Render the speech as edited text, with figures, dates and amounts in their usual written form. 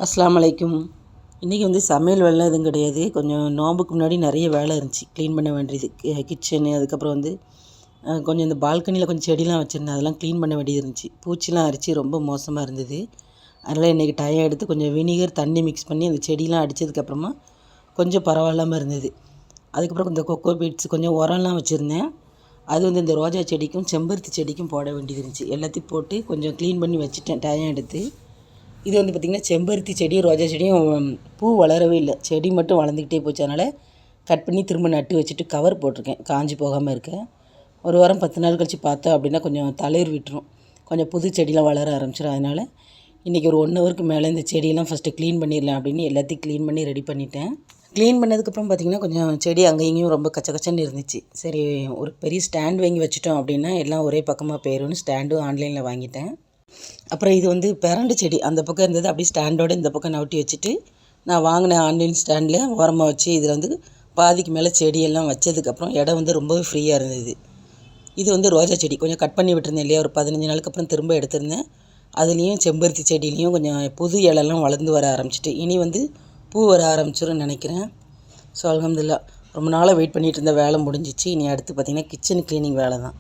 அஸ்ஸலாமு அலைக்கும். இன்றைக்கி வந்து சமையல் வேலைலாம் எதுவும் கிடையாது. கொஞ்சம் நோம்புக்கு முன்னாடி நிறைய வேலை இருந்துச்சு. க்ளீன் பண்ண வேண்டியது கிச்சனு. அதுக்கப்புறம் வந்து கொஞ்சம் இந்த பால்கனியில் கொஞ்சம் செடிலாம் வச்சுருந்தேன். அதெல்லாம் க்ளீன் பண்ண வேண்டியது இருந்துச்சு. பூச்சிலாம் அரிச்சு ரொம்ப மோசமாக இருந்தது. அதனால் இன்றைக்கி டைம் எடுத்து கொஞ்சம் வினிகர் தண்ணி மிக்ஸ் பண்ணி அந்த செடிலாம் அடித்ததுக்கப்புறமா கொஞ்சம் பரவாயில்லாமல் இருந்தது. அதுக்கப்புறம் இந்த கொக்கோ பீட்ஸ் கொஞ்சம் உரம்லாம் வச்சுருந்தேன். அது வந்து இந்த ரோஜா செடிக்கும் செம்பருத்தி செடிக்கும் போட வேண்டியது இருந்துச்சு. எல்லாத்தையும் போட்டு கொஞ்சம் க்ளீன் பண்ணி வச்சுட்டேன் டைம் எடுத்து. இது வந்து பார்த்திங்கன்னா செம்பருத்தி செடியும் ரோஜா செடியும் பூ வளரவே இல்லை, செடி மட்டும் வளர்ந்துக்கிட்டே போச்சு. அதனால் கட் பண்ணி திரும்ப நட்டு வச்சுட்டு கவர் போட்டிருக்கேன் காஞ்சி போகாமல் இருக்க. ஒரு வாரம் 10 நாள் கழித்து பார்த்தோம் அப்படின்னா கொஞ்சம் தளிர் விட்டுரும், கொஞ்சம் புது செடியெலாம் வளர ஆரம்பிச்சிடும். அதனால் இன்றைக்கி ஒரு 1 ஹவருக்கு மேலே இந்த செடியெல்லாம் ஃபஸ்ட்டு க்ளீன் பண்ணிடலாம் அப்படின்னு எல்லாத்தையும் க்ளீன் பண்ணி ரெடி பண்ணிட்டேன். க்ளீன் பண்ணதுக்கப்புறம் பார்த்திங்கன்னா கொஞ்சம் செடி அங்கே இங்கேயும் ரொம்ப கச்ச கச்சன்னு இருந்துச்சு. சரி, ஒரு பெரிய ஸ்டாண்ட் வாங்கி வச்சுட்டோம் அப்படின்னா எல்லாம் ஒரே பக்கமாக போயிடும்னு ஸ்டாண்டும் ஆன்லைனில் வாங்கிட்டேன். அப்புறம் இது வந்து பெரண்டு செடி அந்த பக்கம் இருந்தது, அப்படியே ஸ்டாண்டோடு இந்த பக்கம் நவுட்டி வச்சுட்டு நான் வாங்கின ஆன்லைன் ஸ்டாண்டில் ஓரமாக வச்சு இதில் வந்து பாதிக்கு மேலே செடியெல்லாம் வச்சதுக்கப்புறம் இடம் வந்து ரொம்பவே ஃப்ரீயாக இருந்தது. இது வந்து ரோஜா செடி கொஞ்சம் கட் பண்ணி விட்டுருந்தேன் இல்லையா, ஒரு 15 நாளுக்கு அப்புறம் திரும்ப எடுத்திருந்தேன். அதுலேயும் செம்பருத்தி செடியிலையும் கொஞ்சம் புது இலெல்லாம் வளர்ந்து வர ஆரம்பிச்சிட்டு இனி வந்து பூ வர ஆரம்பிச்சிரும்னு நினைக்கிறேன். ஸோ அல்ஹம்துலில்லாஹ் ரொம்ப நாளாக வெயிட் பண்ணிகிட்டு இருந்த வேலை முடிஞ்சிச்சு. இனி அடுத்து பார்த்திங்கன்னா கிச்சன் க்ளீனிங் வேலை தான்.